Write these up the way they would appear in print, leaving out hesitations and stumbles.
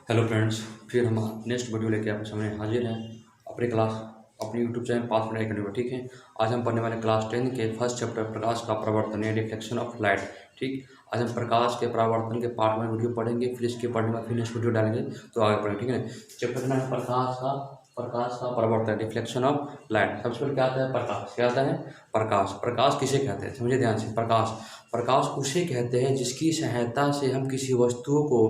Hello friends, फिर हम next video लेके आपके सामने हाजिर हैं अपनी क्लास अपनी यूट्यूब चैनल पास पढ़ाई करने में। ठीक है, आज हम पढ़ने वाले क्लास 10 के फर्स्ट चैप्टर प्रकाश का प्रवर्तन या रिफ्लेक्शन ऑफ लाइट। ठीक, आज हम प्रकाश के परावर्तन के पार्ट में वीडियो पढ़ेंगे, फिर इसके पढ़ने में फिर नेक्स्ट वीडियो डालेंगे तो आगे पढ़ेंगे। ठीक है, चैप्टर का नाम है प्रकाश का परावर्तन, रिफ्लेक्शन ऑफ लाइट। सबसे पहले क्या आता है? प्रकाश। क्या आता है? प्रकाश। प्रकाश किसे कहते हैं? समझिए ध्यान से। प्रकाश उसे कहते हैं जिसकी सहायता से हम किसी वस्तुओं को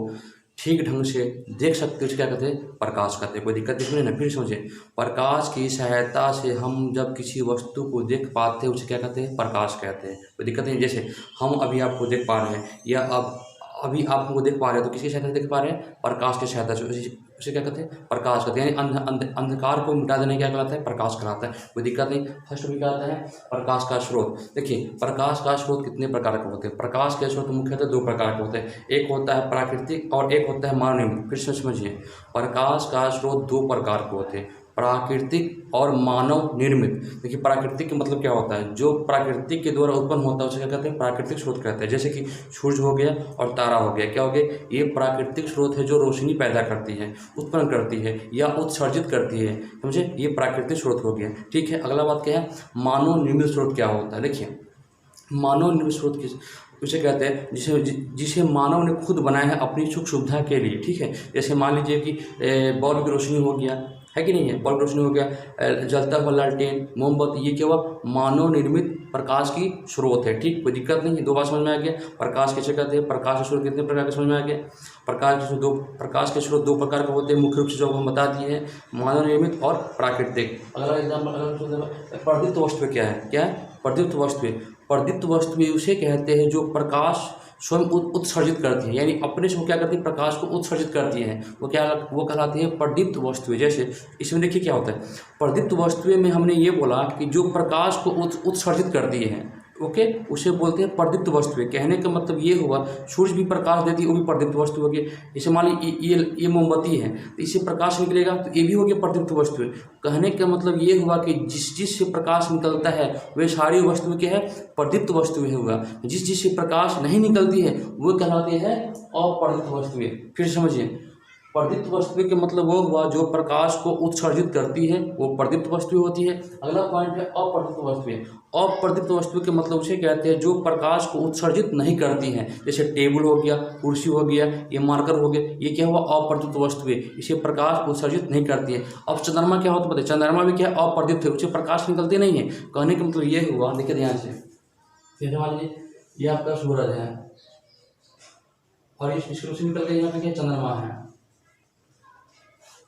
ठीक ढंग से देख सकते हैं, उसे क्या कहते हैं? प्रकाश कहते हैं। कोई दिक्कत इसमें ना? फिर समझिए, प्रकाश की सहायता से हम जब किसी वस्तु को देख पाते हैं उसे क्या कहते हैं? प्रकाश कहते हैं। कोई दिक्कत नहीं। जैसे हम अभी आपको देख पा रहे हैं या अब अभी आप हमको देख पा रहे हो तो किसकी सहायता से देख पा रहे हैं? प्रकाश की सहायता से। उसे क्या कहते हैं? प्रकाश कहते हैं। यानी अंधकार को मिटा देने क्या कहलाता है? प्रकाश कहलाता है। कोई दिक्कत नहीं। फर्स्ट में क्या आता है? प्रकाश का स्रोत। देखिए, प्रकाश का स्रोत कितने प्रकार के होते हैं? प्रकाश के स्रोत मुख्यतः दो प्रकार के होते हैं, एक होता है प्राकृतिक और एक होता है मानव निर्मित। फिर से समझिए, प्रकाश का स्रोत दो प्रकार के होते हैं, प्राकृतिक और मानव निर्मित। देखिए, प्राकृतिक का मतलब क्या होता है? जो प्राकृतिक के द्वारा उत्पन्न होता है उसे क्या कहते हैं? प्राकृतिक स्रोत कहते हैं। जैसे कि सूर्य हो गया और तारा हो गया। क्या हो गया? ये प्राकृतिक स्रोत है जो रोशनी पैदा करती है, उत्पन्न करती है या उत्सर्जित करती है। समझे? ये प्राकृतिक स्रोत हो गया। ठीक है, अगला बात क्या है? मानव निर्मित स्रोत क्या होता है? देखिए, मानव निर्मित स्रोत उसे कहते हैं जिसे मानव ने खुद बनाया है अपनी सुख सुविधा के लिए। ठीक है, जैसे मान लीजिए कि बल्ब की रोशनी हो गया, है कि नहीं है? बल्ब रोशनी हो गया, जलता हुआ लालटेन, मोमबत्ती, ये क्या हुआ? मानव निर्मित प्रकाश की स्रोत है। ठीक, कोई दिक्कत नहीं है। दो बात समझ में आ गया। प्रकाश किसे कहते हैं? प्रकाश के स्रोत कितने प्रकार के समझ में आ गया? प्रकाश के स्रोत दो प्रकार के होते हैं मुख्य रूप से, जो हम बता दिए हैं, मानव निर्मित और प्राकृतिक। अगला एग्जाम्पल, प्रदीप्त वस्तु क्या है? क्या है? प्रदीप्त वस्तुएं उसे कहते हैं जो प्रकाश स्वयं उत्सर्जित करती है, यानी अपने से वो क्या करती है? प्रकाश को उत्सर्जित करती है। वो कहलाती है प्रदीप्त वस्तुएं। जैसे इसमें देखिए क्या होता है, प्रदीप्त वस्तुएं में हमने ये बोला कि जो प्रकाश को उत्सर्जित करती है, ओके, उसे बोलते हैं प्रदीप्त वस्तुएं। कहने का मतलब ये हुआ, सूर्य भी प्रकाश देती है, वो भी प्रदीप्त वस्तु होगी। जैसे मान लीजिए ये मोमबत्ती है तो इससे प्रकाश निकलेगा तो ये भी हो गया प्रदीप्त वस्तुएं। कहने का मतलब ये हुआ कि जिससे प्रकाश निकलता है वे सारी वस्तुएं क्या है? प्रदीप्त वस्तुएं होगा। जिससे प्रकाश नहीं निकलती है वो कहलाती है अप्रदीप्त वस्तुएं। फिर समझिए, प्रदीप्त वस्तु के मतलब वो हुआ जो प्रकाश को उत्सर्जित करती है, वो प्रदीप्त वस्तु होती है। अगला पॉइंट है अप्रदीप्त वस्तुएं। अप्रदीप्त वस्तु के मतलब उसे कहते हैं जो प्रकाश को उत्सर्जित नहीं करती हैं। जैसे टेबल हो गया, कुर्सी हो गया, ये मार्कर हो गया, ये क्या हुआ? अप्रदीप्त वस्तुएं, इसे प्रकाश उत्सर्जित नहीं करती है। अब चंद्रमा क्या होता है? चंद्रमा भी क्या? अप्रदीप्त है, उसे प्रकाश निकलते नहीं है। कहने का मतलब ये हुआ, देखिए ध्यान से, जैसे मान लीजिए ये आपका सूरज है और इसकी रोशनी निकल गई, यहाँ पे क्या? चंद्रमा है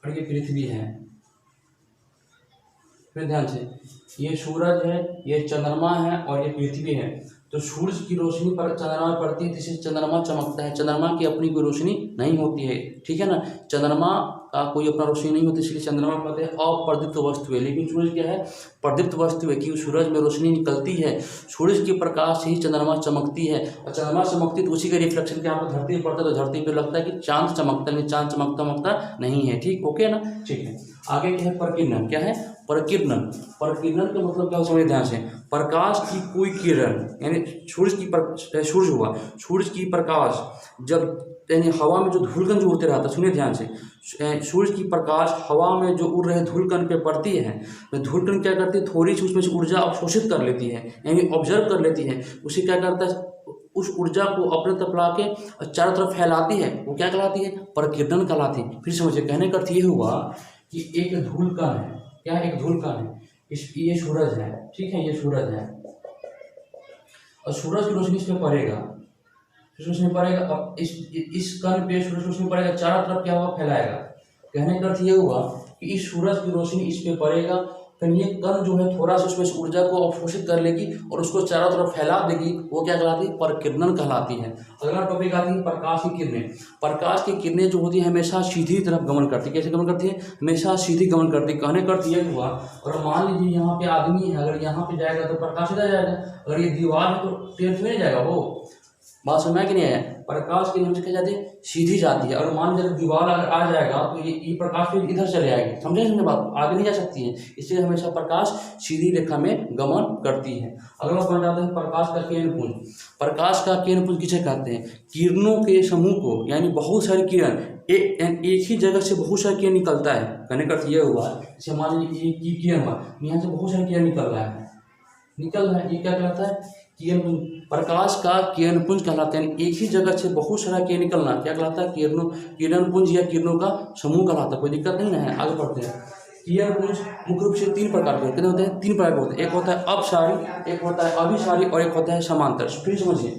और ये पृथ्वी है। फिर ध्यान से, ये सूरज है, ये चंद्रमा है और ये पृथ्वी है। तो सूरज की रोशनी पर चंद्रमा पड़ती है, जिससे चंद्रमा चमकता है। चंद्रमा की अपनी कोई रोशनी नहीं होती है, ठीक है ना? चंद्रमा का कोई अपना रोशनी नहीं होती, इसलिए चंद्रमा कहते हैं अप्रदीप्त वस्तु है। लेकिन सूरज क्या है? प्रदीप्त वस्तु है, क्योंकि सूरज में रोशनी निकलती है, सूरज के प्रकाश से ही चंद्रमा चमकती है। और चंद्रमा चमकती तो उसी का रिफ्लेक्शन क्या पर धरती पर पड़ता है, तो धरती पर लगता है कि चांद चमकता है, लेकिन चांद चमकता नहीं है। ठीक, ओके ना? ठीक है, आगे क्या है? प्रकीर्णन। क्या है? प्रकीर्णन। प्रकीर्णन का मतलब क्या? समझिए ध्यान से, प्रकाश की कोई किरण, यानी सूर्य हुआ, सूर्य की प्रकाश जब यानी हवा में जो धूलकण जो उड़ते रहता है, सुनिए ध्यान से, सूर्य की प्रकाश हवा में जो उड़ रहे धूलकण पे पड़ती है, तो धूलकण क्या करती है? थोड़ी सी उसमें से ऊर्जा अवशोषित कर लेती है, यानी ऑब्जर्व कर लेती है। उसे क्या करता है? उस ऊर्जा को अपने तरफ ला के चारों तरफ फैलाती है, वो क्या कहलाती है? प्रकीर्णन कहलाती है। फिर समझिए, कहने का अर्थ ये हुआ कि एक धूलकण है, क्या? एक धूलकण है, ये सूरज है, ठीक है, ये सूरज है और सूरज की रोशनी इसमें पड़ेगा, रोशनी पड़ेगा और इस कण पे सूरज रोशनी पड़ेगा, चारों तरफ क्या हुआ? फैलाएगा। कहने का अर्थ ये हुआ कि इस सूरज की रोशनी इस पे पड़ेगा, फिर ये कण जो है थोड़ा सा उसमें ऊर्जा को अवशोषित कर लेगी और उसको चारों तरफ फैला देगी, वो क्या कहलाती है? प्रकीर्णन कहलाती है। अगला टॉपिक आती है प्रकाश की किरणें। प्रकाश की किरणें जो होती है हमेशा सीधी तरफ गमन करती है। कैसे गमन करती है? हमेशा सीधी गमन करती है। कहने का अर्थ ये हुआ, और मान लीजिए यहाँ पे आदमी है, अगर यहाँ पे जाएगा तो प्रकाश इधर जाएगा, अगर ये दीवार है तो टेढ़ नहीं जाएगा, वो बात समझ में कि नहीं है। प्रकाश की किरण क्या जाती है, सीधी जाती है, और मान लीजिए दीवार अगर आ जाएगा तो ये प्रकाश फिर इधर चले आएगी, समझे समझे बात, आगे नहीं जा सकती है, इसलिए हमेशा प्रकाश सीधी रेखा में गमन करती है। अगला पॉइंट आता है प्रकाश का किरणपुंज। प्रकाश का किरणपुंज किसे कहते हैं, किरणों के समूह को, यानी बहुत सारी किरण एक ही जगह से बहुत सारी किरण निकलता है। कहने का अर्थ ये हुआ, जैसे मान लीजिए ये किरण हुआ, यहाँ से बहुत सारी किरण निकल रहा है, ये क्या कहलाता है, किरणपुंज। प्रकाश का किरणपुंज कहलाते हैं, एक ही जगह से बहुत सारा किरण निकलना क्या कहलाता है, किरणपुंज या किरणों का समूह कहलाता है। कोई दिक्कत नहीं है, आगे बढ़ते हैं। किरणपुंज मुख्य रूप से 3 प्रकार के होते हैं, 3 प्रकार के होते हैं, एक होता है अपसारी, एक होता है अभिसारी और एक होता है समांतर। फिर समझिए,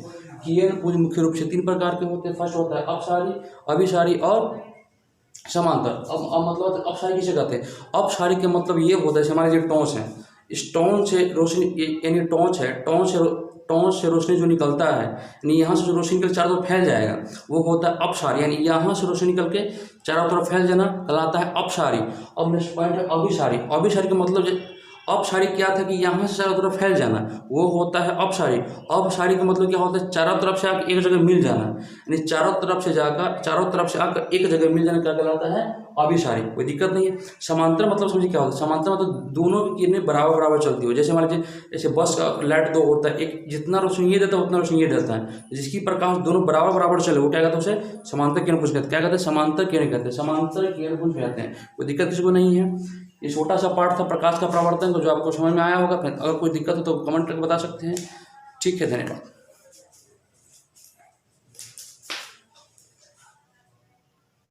किरणपुंज मुख्य रूप से 3 प्रकार के होते हैं। फर्स्ट होता है अपसारी, अभिसारी और समांतर। अब मतलब अपसारी किसे कहते हैं, अपसारी के मतलब ये होता है, हमारे जो टॉर्च है, इस टॉर्च से रोशनी, यानी टॉर्च है, टॉर्च से रोशनी जो निकलता है, यानी यहाँ से जो रोशनी निकल चारों तरफ फैल जाएगा, वो होता है अपसारी, यानी यहाँ से रोशनी निकल के चारों तरफ फैल जाना कहलाता है अपसारी। अब नेक्स्ट पॉइंट है अभिसारी। अभिसारी का मतलब, अपसारी क्या था कि यहाँ से चारों तरफ फैल जाना, वो होता है अपसारी। अपसारी का मतलब क्या होता है, चारों तरफ से आकर एक जगह मिल जाना, यानी चारों तरफ से आकर एक जगह मिल जाना क्या कहलाता है, अभिसारी। कोई दिक्कत नहीं है। समांतर मतलब समझिए क्या होता है, समांतर मतलब दोनों की किरणें बराबर बराबर चलती हो। जैसे मान लीजिए, जैसे बस का लाइट 2 होता है, एक जितना रोशनी ये देता है उतना रोशनी ये देता है, जिसकी प्रकाश दोनों बराबर बराबर चले वो क्या कहते हैं, उसे समांतर किरणपुंज कहते हैं। क्या कहते हैं, समांतर किरण कहते हैं, समांतर किरणपुंज कहते हैं। कोई दिक्कत किसी को नहीं है। ये छोटा सा पार्ट था प्रकाश का प्रवर्तन, तो जो आपको समझ में आया होगा। फिर अगर कोई दिक्कत हो तो कमेंट करके बता सकते हैं। ठीक है, धन्यवाद।